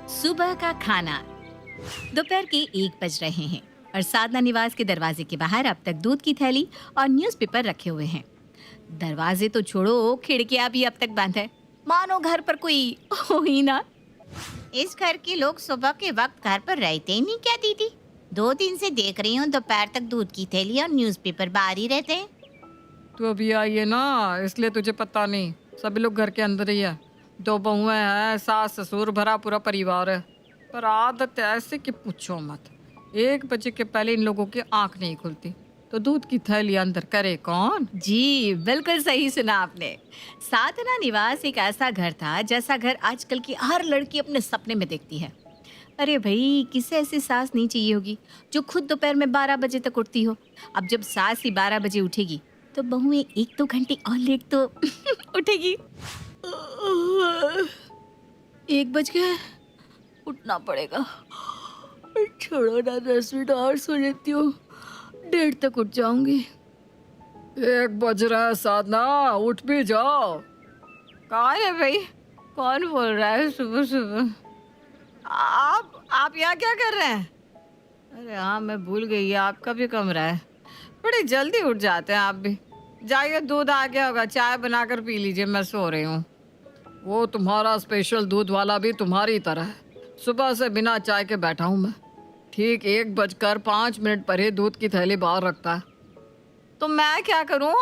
सुबह का खाना। दोपहर के 1 बज रहे हैं और साधना निवास के दरवाजे के बाहर अब तक दूध की थैली और न्यूज़पेपर रखे हुए हैं। दरवाजे तो छोड़ो, खिड़कियां भी अब तक बंद है, मानो घर पर कोई हो ही ना। इस घर के लोग सुबह के वक्त घर पर रहते ही नहीं क्या दीदी? 2 दिन से देख रही हूँ दोपहर तक दूध की थैली और न्यूज़पेपर बाहर ही रहते हैं। तू अभी आई है ना, इसलिए तुझे पता नहीं। सभी लोग घर के अंदर ही है। 2 बहुएं हैं, सास ससुर, भरा पूरा परिवार है। पर आदत ऐसे कि पूछो मत। 1 बजे के पहले इन लोगों की आंख नहीं खुलती, तो दूध की थैली अंदर करे कौन? जी बिल्कुल सही सुना आपने। साधना निवास एक ऐसा घर था जैसा घर आजकल की हर लड़की अपने सपने में देखती है। अरे भाई, किसे ऐसी सास नहीं चाहिए होगी जो खुद दोपहर में 12 बजे तक उठती हो। अब जब सास ही 12 बजे उठेगी तो बहुएं 1-2 घंटे और लेट तो उठेगी। 1 बज गया, उठना पड़ेगा। छोड़ो ना, 10 मिनट और सो लेती हूँ, 1:30 तक उठ जाऊंगी। 1 बज रहा है साधना, उठ भी जाओ। कौन है भाई? कौन बोल रहा है सुबह सुबह? आप यहाँ क्या कर रहे हैं? अरे हाँ, मैं भूल गई, आपका भी कमरा है। बड़ी जल्दी उठ जाते हैं आप भी। जाइए, दूध आ गया होगा, चाय बनाकर पी लीजिए, मैं सो रही हूँ। वो तुम्हारा स्पेशल दूध वाला भी तुम्हारी तरह है। सुबह से बिना चाय के बैठा हूँ मैं। ठीक 1 बजकर 5 मिनट पर ही दूध की थैली बाहर रखता है। तो मैं क्या करूँ?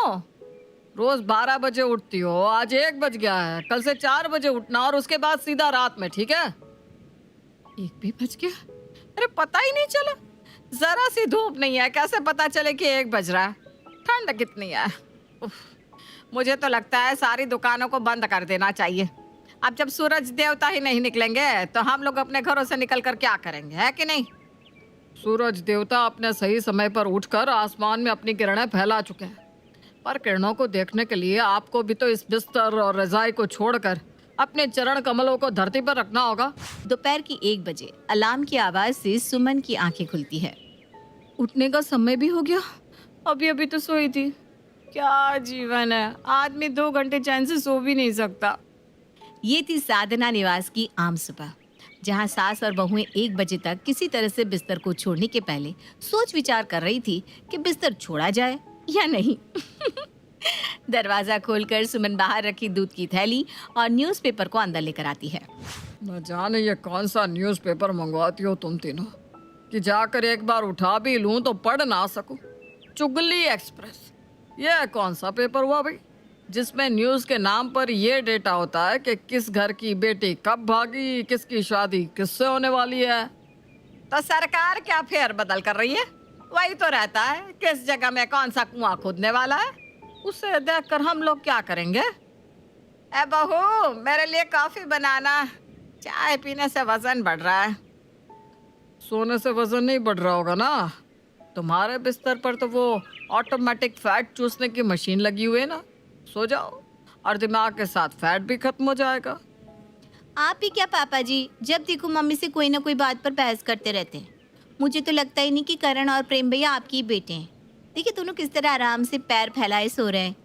रोज 12 बजे उठती हो, आज 1 बज गया है। कल से 4 बजे उठना और उसके बाद सीधा रात में, ठीक है? 1 भी बज गया? अरे पता ही नहीं चला। जरा सी धूप नहीं है, कैसे पता चले कि 1 बज रहा है? ठंड कितनी है। उफ, मुझे तो लगता है सारी दुकानों को बंद कर देना चाहिए। अब जब सूरज देवता ही नहीं निकलेंगे तो हम लोग अपने घरों से निकल कर क्या करेंगे, है कि नहीं? सूरज देवता अपने सही समय पर उठकर आसमान में अपनी किरणें फैला चुके हैं, पर किरणों को देखने के लिए आपको भी तो इस बिस्तर और रजाई को छोड़कर अपने चरण कमलों को धरती पर रखना होगा। दोपहर की 1 बजे अलार्म की आवाज से सुमन की आंखें खुलती है। उठने का समय भी हो गया, अभी अभी तो सोई थी। क्या जीवन है, आदमी 2 घंटे चैन से सो भी नहीं सकता। ये थी साधना निवास की आम सुबह, जहाँ सास और बहुएं 1 बजे तक किसी तरह से बिस्तर को छोड़ने के पहले सोच विचार कर रही थी कि बिस्तर छोड़ा जाए या नहीं। दरवाजा खोलकर सुमन बाहर रखी दूध की थैली और न्यूज़पेपर को अंदर लेकर आती है। न जाने ये कौन सा न्यूज़पेपर मंगवाती हो तुम तीनों, कि जाकर एक बार उठा भी लूं तो पढ़ ना सकूं। चुगली एक्सप्रेस, ये कौन सा पेपर हुआ भाई, जिसमें न्यूज़ के नाम पर ये डेटा होता है कि किस घर की बेटी कब भागी, किसकी शादी किससे होने वाली है। तो सरकार क्या फेर बदल कर रही है? वही तो रहता है, किस जगह में कौन सा कुआं खोदने वाला है। उसे देखकर हम लोग क्या करेंगे? ए बहू, मेरे लिए कॉफी बनाना, चाय पीने से वजन बढ़ रहा है। सोने से वजन नहीं बढ़ रहा होगा ना, तुम्हारे बिस्तर पर तो वो ऑटोमेटिक फैट चूसने की मशीन लगी हुई है ना। सो जाओ और दिमाग के साथ फैट भी खत्म हो जाएगा। आप ही क्या पापा जी, जब देखो मम्मी से कोई ना कोई बात पर बहस करते रहते हैं। मुझे तो लगता ही नहीं कि करण और प्रेम भैया आपके ही बेटे हैं। देखिए दोनों किस तरह आराम से पैर फैलाए सो रहे हैं।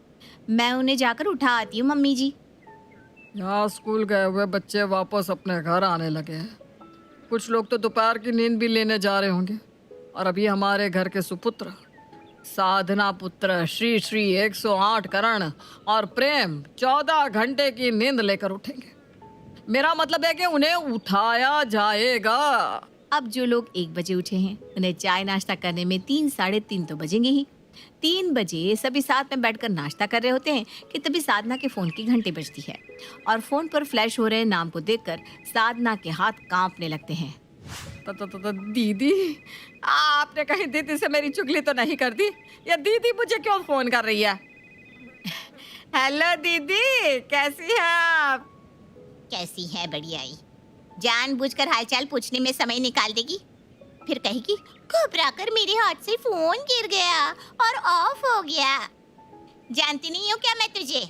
मैं उन्हें जाकर उठा आती हूँ मम्मी जी। यहाँ स्कूल गए हुए बच्चे वापस अपने घर आने लगे हैं। कुछ लोग तो दोपहर की नींद भी लेने जा रहे होंगे। और अभी हमारे घर के सुपुत्र साधना पुत्र श्री श्री 108 करण और प्रेम 14 घंटे की नींद लेकर उठेंगे। मेरा मतलब है कि उन्हें उठाया जाएगा। अब जो लोग 1 बजे उठे हैं, उन्हें चाय नाश्ता करने में 3-3:30 तो बजेंगे ही। 3 बजे सभी साथ में बैठकर नाश्ता कर रहे होते हैं कि तभी साधना के फोन की घंटी बजती है और फोन पर फ्लैश हो रहे नाम को देखकर साधना के हाथ कांपने लगते हैं। दीदी, आपने कहीं दीदी से मेरी चुगली तो नहीं कर दी? या दीदी मुझे क्यों फोन कर रही है? हेलो दीदी, कैसी हैं आप? कैसी है? बढ़िया ही। जानबूझकर हालचाल पूछने में समय निकाल देगी, फिर कहेगी घबराकर मेरे हाथ से फोन गिर गया और ऑफ हो गया। जानती नहीं हूँ क्या मैं तुझे?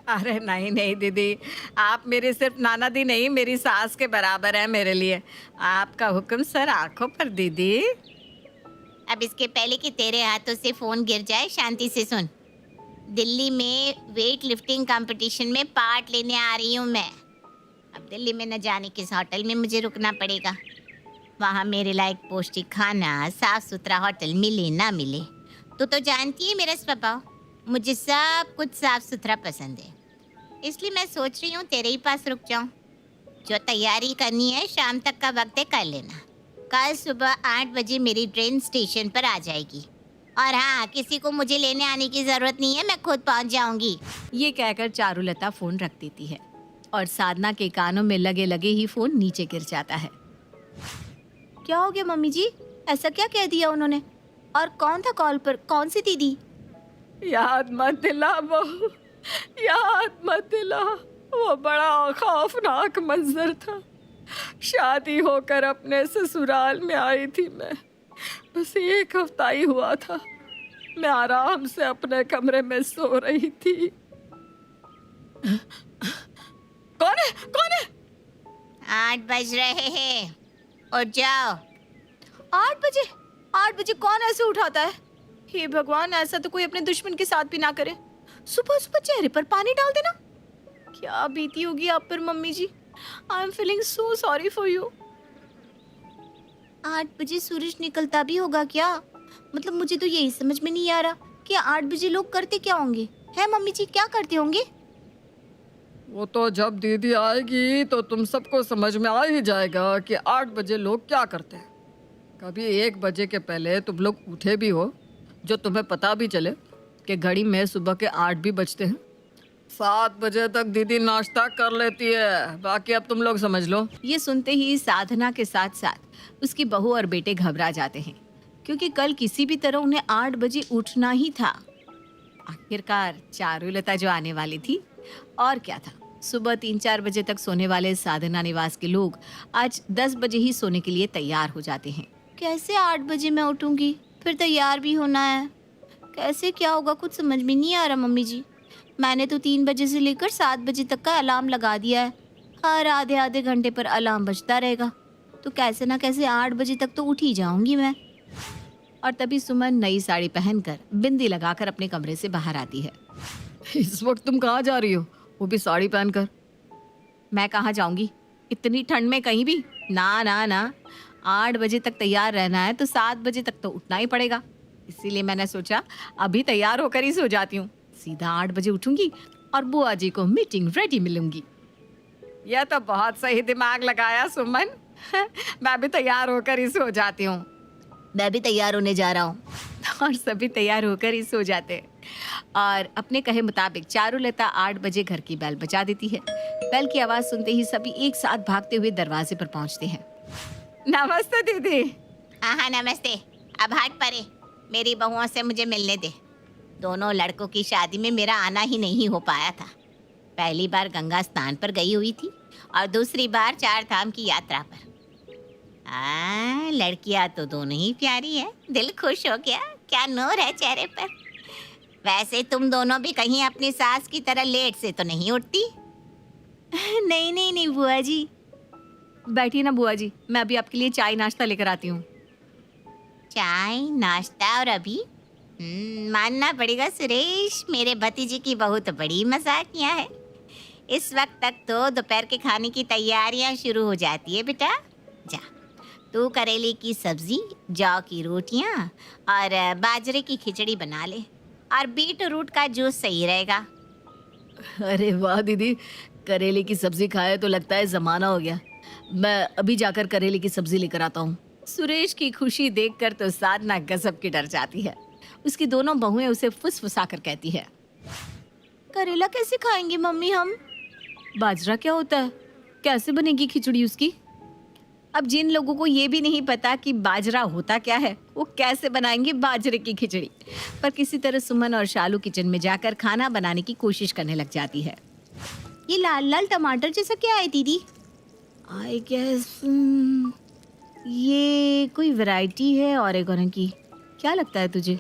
अरे नहीं नहीं दीदी, आप मेरी सिर्फ नाना दी नहीं, मेरी सास के बराबर है मेरे लिए। आपका हुक्म सर आंखों पर दीदी। अब इसके पहले कि तेरे हाथों से फोन गिर जाए, शांति से सुन। दिल्ली में वेट लिफ्टिंग कंपटीशन में पार्ट लेने आ रही हूँ मैं। अब दिल्ली में न जाने किस होटल में मुझे रुकना पड़ेगा। वहाँ मेरे लायक पौष्टिक खाना, साफ सुथरा होटल मिले ना मिले। तू तो जानती है मेरा स्वभाव, मुझे सब कुछ साफ सुथरा पसंद है। इसलिए मैं सोच रही हूँ तेरे ही पास रुक जाऊँ। जो तैयारी करनी है शाम तक का वक्त है, कर लेना। कल सुबह 8 बजे मेरी ट्रेन स्टेशन पर आ जाएगी। और हाँ, किसी को मुझे लेने आने की जरूरत नहीं है, मैं खुद पहुँच जाऊँगी। ये कहकर चारुलता फोन रख देती है और साधना के कानों में लगे लगे ही फोन नीचे गिर जाता है। क्या हो गया मम्मी जी? ऐसा क्या कह दिया उन्होंने? और कौन था कॉल पर? कौन सी दीदी? याद मत दिला बहू, याद मत दिला। वो बड़ा खौफनाक मंजर था। शादी होकर अपने ससुराल में आई थी मैं, बस 1 हफ्ता ही हुआ था। मैं आराम से अपने कमरे में सो रही थी। कौन है? कौन है? 8 बज रहे हैं, उठ जाओ। 8 बजे? 8 बजे कौन ऐसे उठाता है? हे भगवान, ऐसा तो कोई अपने दुश्मन के साथ भी ना करे। सुबह सुबह चेहरे पर पानी डाल देना। क्या बीती होगी आप पर मम्मी जी। I am feeling so sorry for you. 8 बजे सूरज निकलता भी होगा क्या? मतलब मुझे तो यही समझ में नहीं आ रहा कि 8 बजे लोग करते क्या होंगे। है मम्मी जी, क्या करते होंगे? वो तो जब दीदी आएगी तो तुम सबको समझ में आ ही जाएगा कि 8 बजे लोग क्या करते हैं। कभी 1 बजे के पहले तुम लोग उठे भी हो, जो तुम्हें पता भी चले कि घड़ी में सुबह के 8 भी बजते हैं। 7 बजे तक दीदी नाश्ता कर लेती है, बाकी अब तुम लोग समझ लो। ये सुनते ही साधना के साथ साथ उसकी बहू और बेटे घबरा जाते हैं, क्योंकि कल किसी भी तरह उन्हें 8 बजे उठना ही था। आखिरकार चारुलता जो आने वाली थी, और क्या था। सुबह 3-4 बजे तक सोने वाले साधना निवास के लोग आज 10 बजे ही सोने के लिए तैयार हो जाते हैं। कैसे 8 बजे मैं उठूंगी? फिर तैयार भी होना है। कैसे क्या होगा, कुछ समझ में नहीं आ रहा मम्मी जी। मैंने तो 3 बजे से लेकर 7 बजे तक का अलार्म लगा दिया है। हर आधे आधे घंटे पर अलार्म बजता रहेगा, तो कैसे ना कैसे 8 बजे तक तो उठ ही जाऊंगी मैं। और तभी सुमन नई साड़ी पहनकर बिंदी लगाकर अपने कमरे से बाहर आती है। इस वक्त तुम कहाँ जा रही हो, वो भी साड़ी पहनकर? मैं कहाँ जाऊंगी इतनी ठंड में, कहीं भी ना ना ना। 8 बजे तक तैयार रहना है तो 7 बजे तक तो उठना ही पड़ेगा। इसीलिए मैंने सोचा अभी तैयार होकर ही सो जाती हूँ। सीधा 8 बजे उठूंगी और बुआ जी को मीटिंग रेडी मिलूंगी। यह तो बहुत सही दिमाग लगाया सुमन। मैं भी तैयार होकर ही सो जाती हूँ। मैं भी तैयार होने जा रहा हूँ। और सभी तैयार होकर ही सो जाते हैं। और अपने कहे मुताबिक चारुलता 8 बजे घर की बेल बजा देती है। बेल की आवाज़ सुनते ही सभी एक साथ भागते हुए दरवाजे पर पहुंचते हैं। नमस्ते दीदी। हाँ नमस्ते। अब हट परे, मेरी बहुओं से मुझे मिलने दे। दोनों लड़कों की शादी में मेरा आना ही नहीं हो पाया था। पहली बार गंगा स्नान पर गई हुई थी और दूसरी बार 4 धाम की यात्रा पर। लड़कियां तो दोनों ही प्यारी है, दिल खुश हो गया। क्या नूर है चेहरे पर। वैसे तुम दोनों भी कहीं अपनी सास की तरह लेट से तो नहीं उठती? नहीं नहीं नहीं बुआ जी। बैठिए ना बुआ जी, मैं अभी आपके लिए चाय नाश्ता लेकर आती हूँ। चाय नाश्ता और अभी? मानना पड़ेगा सुरेश, मेरे भतीजे की बहू तो बड़ी मजाकिया है। इस वक्त तक तो दोपहर के खाने की तैयारियां शुरू हो जाती है। बेटा जा, तू करेले की सब्जी, जौ की रोटियां और बाजरे की खिचड़ी बना ले, और बीट रूट का जूस सही रहेगा। अरे वाह दीदी, करेले की सब्जी खाए तो लगता है जमाना हो गया। मैं अभी जाकर करेले की सब्जी लेकर आता हूँ। सुरेश की खुशी देखकर तो साधना गजब की डर जाती है। उसकी दोनों बहुएं उसे फुसफुसाकर कहती है, करेला कैसे खाएंगे मम्मी हम? बाजरा क्या होता है? कैसे बनेगी खिचड़ी उसकी? अब जिन लोगों को ये भी नहीं पता कि बाजरा होता क्या है, वो कैसे बनाएंगे बाजरे की खिचड़ी। पर किसी तरह सुमन और शालू किचन में जाकर खाना बनाने की कोशिश करने लग जाती है। ये लाल लाल टमाटर जैसा क्या है दीदी? आई गेस ये कोई वैरायटी है ओरेगोनो की। क्या लगता है तुझे?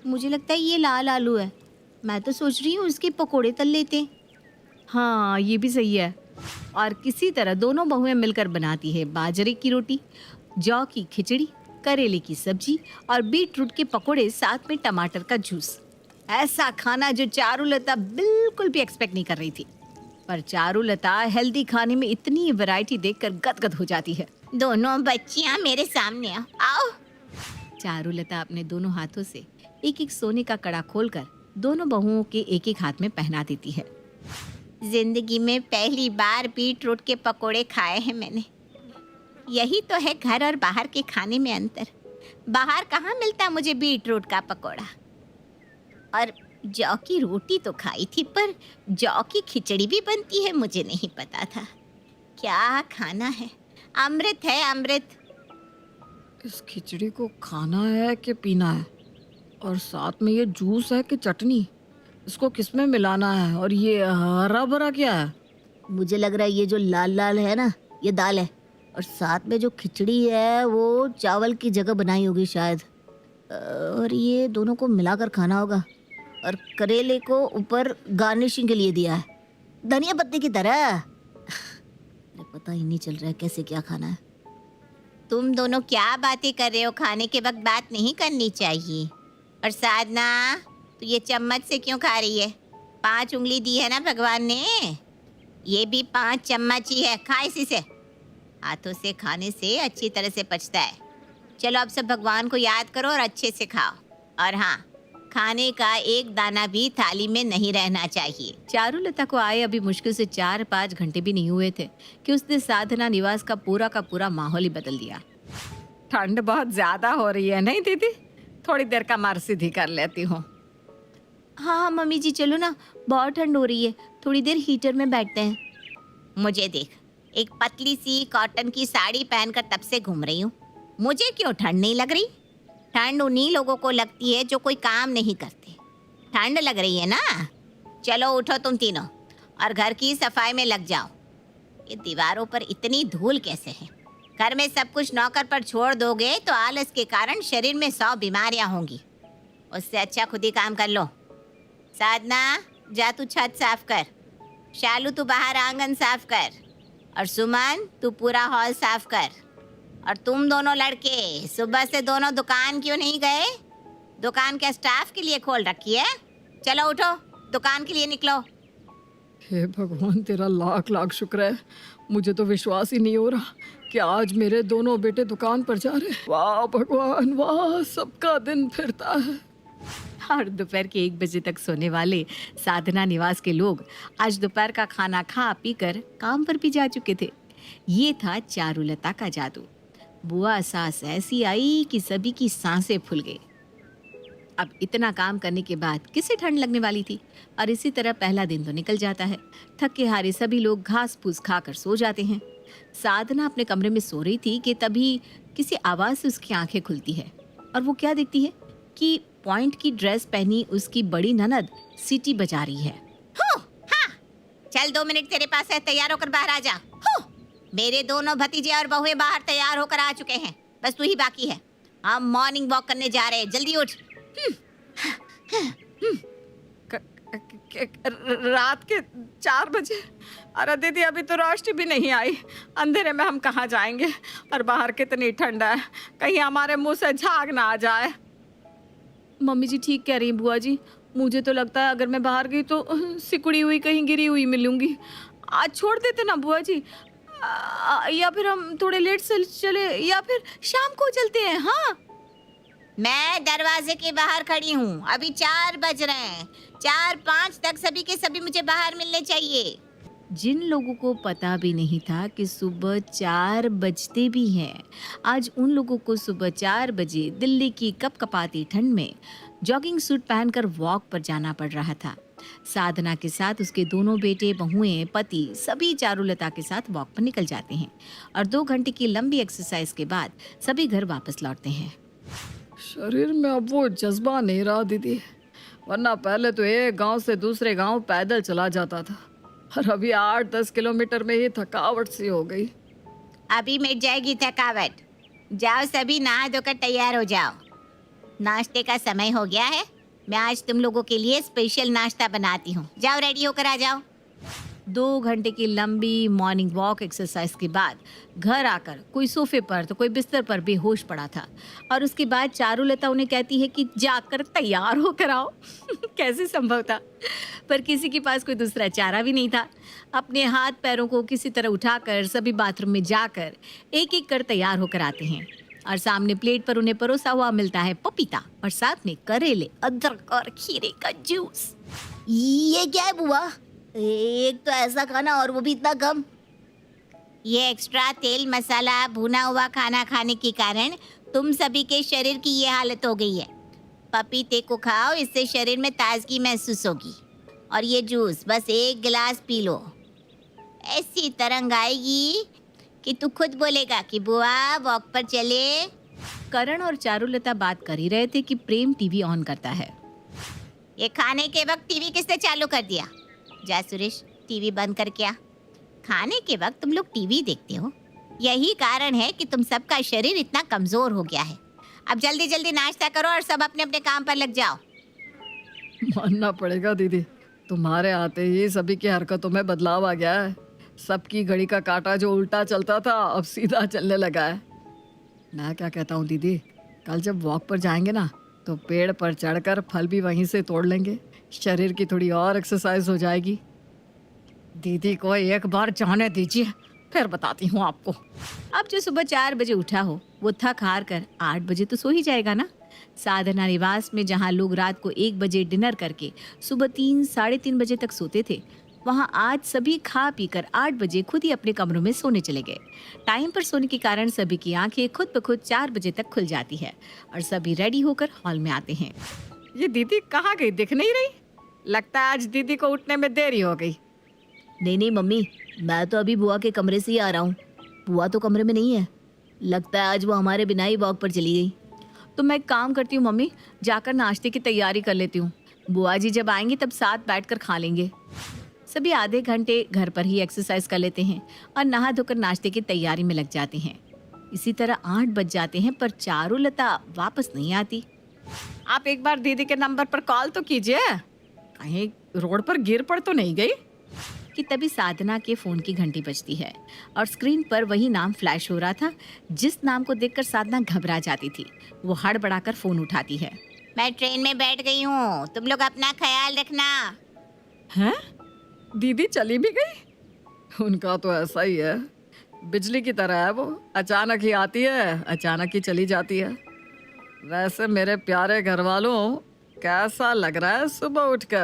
मुझे लगता है ये लाल आलू है। मैं तो सोच रही हूँ इसके पकोड़े तल लेते। हाँ ये भी सही है। और किसी तरह दोनों बहुएं मिलकर बनाती है बाजरे की रोटी, जौ की खिचड़ी, करेले की सब्जी और बीट रूट के पकोड़े, साथ में टमाटर का जूस। ऐसा खाना जो चारुलता बिल्कुल भी एक्सपेक्ट नहीं कर रही थी। पर चारुलता हेल्दी खाने में इतनी वैरायटी देखकर गदगद हो जाती है। दोनों बच्चियां मेरे सामने आओ। चारुलता अपने दोनों हाथों से एक एक सोने का कड़ा खोलकर दोनों बहुओं के एक एक हाथ में पहना देती है। जिंदगी में पहली बार बीट रूट के पकोड़े खाए हैं मैंने। यही तो है घर और बाहर के खाने में अंतर। बाहर कहाँ मिलता मुझे बीट रूट का पकोड़ा। और जौ की रोटी तो खाई थी, पर जौ की खिचड़ी भी बनती है मुझे नहीं पता था। क्या खाना है, अमृत है अमृत। इस खिचड़ी को खाना है कि पीना है? और साथ में ये जूस है कि चटनी? इसको किसमें मिलाना है? और ये हरा भरा क्या है? मुझे लग रहा है ये जो लाल लाल है ना, ये दाल है, और साथ में जो खिचड़ी है वो चावल की जगह बनाई होगी शायद। और ये दोनों को मिलाकर खाना होगा। और करेले को ऊपर गार्निशिंग के लिए दिया है, धनिया पत्ते की तरह। अरे पता ही नहीं चल रहा है कैसे क्या खाना है। तुम दोनों क्या बातें कर रहे हो? खाने के वक्त बात नहीं करनी चाहिए। और साधना, तो ये चम्मच से क्यों खा रही है? 5 उंगली दी है ना भगवान ने, ये भी 5 चम्मच ही है। खा इसी से। हाथों से खाने से अच्छी तरह से पचता है। चलो अब सब भगवान को याद करो और अच्छे से खाओ। और हाँ, खाने का एक दाना भी थाली में नहीं रहना चाहिए। चारुलता को आए अभी मुश्किल से 4-5 घंटे भी नहीं हुए थे कि उसने साधना निवास का पूरा माहौल ही बदल दिया। ठंड बहुत ज्यादा हो रही है नहीं दीदी? थोड़ी देर का मार सीधी कर लेती हूँ। हाँ मम्मी जी, चलो ना, बहुत ठंड हो रही है, थोड़ी देर हीटर में बैठते हैं। मुझे देख, एक पतली सी कॉटन की साड़ी पहनकर तब से घूम रही हूँ। मुझे क्यों ठंड नहीं लग रही? ठंड उन्हीं लोगों को लगती है जो कोई काम नहीं करते। ठंड लग रही है ना? चलो उठो तुम तीनों और घर की सफाई में लग जाओ। ये दीवारों पर इतनी धूल कैसे है? घर में सब कुछ नौकर पर छोड़ दोगे तो आलस के कारण शरीर में 100 बीमारियां होंगी। उससे अच्छा खुद ही काम कर लो। साधना, जा तू छत साफ कर। शालू, तू बाहर आंगन साफ कर। और सुमन, तू पूरा हॉल साफ कर। और तुम दोनों लड़के सुबह से दोनों दुकान क्यों नहीं गए? दुकान क्या स्टाफ के लिए खोल रखी है? चलो उठो, दुकान के लिए निकलो। हे भगवान, तेरा लाख लाख शुक्र है। मुझे तो विश्वास ही नहीं हो रहा कि आज मेरे दोनों बेटे दुकान पर जा रहे हैं। वाह भगवान वाह, सबका दिन फिरता है। और दोपहर के 1 बजे तक सोने वाले साधना निवास के लोग आज दोपहर का खाना खा पी कर काम पर भी जा चुके थे। ये था चारुलता का जादू। बुआ सास ऐसी आई कि सभी की सांसें फूल गई। अब इतना काम करने के बाद किसे ठंड लगने वाली थी? और इसी तरह पहला दिन तो निकल जाता है। थके हारे सभी लोग घास फूस खाकर सो जाते हैं। साधना अपने कमरे में सो रही थी कि तभी किसी आवाज से उसकी आंखें खुलती है और वो क्या देखती है कि पॉइंट की ड्रेस पहनी उसकी बड़ी ननद सीटी बजा रही है। हाँ, चल 2 मिनट तेरे पास है, तैयार होकर बाहर आ जा। मेरे दोनों भतीजे और बहुएं बाहर तैयार होकर आ चुके हैं, बस तू ही बाकी है। हम मॉर्निंग वॉक करने जा रहे हैं, जल्दी उठ। रात के 4 बजे? अरे दीदी, अभी तो रोशनी भी नहीं आई। अंधेरे में हम कहाँ जाएंगे? और बाहर कितनी ठंड है, कहीं हमारे मुंह से झाग ना आ जाए। मम्मी जी ठीक कह रही हैं बुआ जी। मुझे तो लगता है अगर मैं बाहर गई तो सिकुड़ी हुई कहीं गिरी हुई मिलूंगी। आज छोड़ देते ना बुआ जी, या फिर हम थोड़े लेट से चले, या फिर शाम को चलते हैं। हाँ, मैं दरवाजे के बाहर खड़ी हूँ, अभी 4 बज रहे हैं। 4-5 तक सभी के सभी मुझे बाहर मिलने चाहिए। जिन लोगों को पता भी नहीं था कि सुबह 4 बजते भी हैं, आज उन लोगों को सुबह 4 बजे दिल्ली की कपकपाती ठंड में जॉगिंग सूट पहनकर वॉक पर जाना पड़ रहा था। साधना के साथ उसके दोनों बेटे, बहुएं, पति सभी चारुलता के साथ वॉक पर निकल जाते हैं और 2 घंटे की लंबी एक्सरसाइज के बाद सभी घर वापस लौटते हैं। शरीर में अब वो जज्बा नहीं रहा दीदी, वरना पहले तो एक गांव से दूसरे गांव पैदल चला जाता था, और अभी 8-10 किलोमीटर में ही थकावट सी हो गई। अभी मिट जाएगी थकावट। जाओ सभी नहा धोकर तैयार हो जाओ, नाश्ते का समय हो गया है। मैं आज तुम लोगों के लिए स्पेशल नाश्ता बनाती हूँ। जाओ रेडी होकर आ जाओ। 2 घंटे की लंबी मॉर्निंग वॉक एक्सरसाइज के बाद घर आकर कोई सोफे पर तो कोई बिस्तर पर बेहोश पड़ा था। और उसके बाद चारुलता उन्हें कहती है कि जाकर तैयार होकर आओ। कैसे संभव था? पर किसी के पास कोई दूसरा चारा भी नहीं था। अपने हाथ पैरों को किसी तरह उठाकर सभी बाथरूम में जाकर एक एक कर तैयार होकर आते हैं और सामने प्लेट पर उन्हें परोसा हुआ मिलता है पपीता और साथ में करेले, अदरक और खीरे का जूस। ये क्या है बुआ? एक तो ऐसा खाना और वो भी इतना कम। ये एक्स्ट्रा तेल मसाला भुना हुआ खाना खाने के कारण तुम सभी के शरीर की ये हालत हो गई है। पपीते को खाओ, इससे शरीर में ताजगी महसूस होगी। और ये जूस बस 1 गिलास पी लो, ऐसी तरंग आएगी कि तू खुद बोलेगा कि बुआ वॉक पर चले। करण और चारुलता बात कर ही रहे थे कि प्रेम टीवी ऑन करता है। ये खाने के वक्त टीवी किसने चालू कर दिया? जा सुरेश, टीवी बंद करके आ। खाने के वक्त तुम लोग टीवी देखते हो, यही कारण है कि तुम सबका शरीर इतना कमजोर हो गया है। अब जल्दी जल्दी नाश्ता करो और सब अपने अपने काम पर लग जाओ। मानना पड़ेगा दीदी, तुम्हारे आते ही सभी की हरकतों में बदलाव आ गया है। सबकी घड़ी का कांटा जो उल्टा चलता था अब सीधा चलने लगा है। मैं क्या कहता हूँ दीदी, कल जब वॉक पर जाएंगे ना तो पेड़ पर चढ़कर फल भी वहीं से तोड़ लेंगे, शरीर की थोड़ी और एक्सरसाइज हो जाएगी। दीदी को एक बार जाने दीजिए, फिर बताती हूँ आपको। अब जो सुबह 4 बजे उठा हो वो थक हार कर 8 बजे तो सो ही जाएगा ना। साधना निवास में जहाँ लोग रात को 1 बजे डिनर करके सुबह 3 साढ़े 3 बजे तक सोते थे, वहाँ आज सभी खा पीकर 8 बजे खुद ही अपने कमरों में सोने चले गए। टाइम पर सोने के कारण सभी की आंखें खुद ब खुद 4 बजे तक खुल जाती है और सभी रेडी होकर हॉल में आते हैं। ये दीदी कहाँ गई, दिख नहीं रही। लगता है आज दीदी को उठने में देरी हो गई। नहीं मम्मी, मैं तो अभी बुआ के कमरे से ही आ रहा हूँ। बुआ तो कमरे में नहीं है। लगता है आज वो हमारे बिना ही वॉक पर चली गई। तो मैं एक काम करती हूँ मम्मी, जाकर नाश्ते की तैयारी कर लेती हूँ। बुआ जी जब आएंगी तब साथ बैठकर खा लेंगे। सभी आधे घंटे घर पर ही एक्सरसाइज कर लेते हैं और नहा धोकर नाश्ते की तैयारी में लग जाते हैं। इसी तरह 8 बज जाते हैं पर चारुलता वापस नहीं आती। आप एक बार दीदी के नंबर पर कॉल तो कीजिए, कहीं रोड पर गिर पड़ तो नहीं गई। कि तभी साधना के फोन की घंटी बजती है और स्क्रीन पर वही नाम फ्लैश हो रहा था जिस नाम को देखकर साधना घबरा जाती थी। वो हड़बड़ाकर फोन उठाती है। मैं ट्रेन में बैठ गई हूँ, तुम लोग अपना ख्याल रखना। हैं? दीदी चली भी गई? उनका तो ऐसा ही है, बिजली की तरह है वो, अचानक ही आती है अचानक ही चली जाती है। वैसे मेरे प्यारे घर वालों, कैसा लग रहा है सुबह उठकर?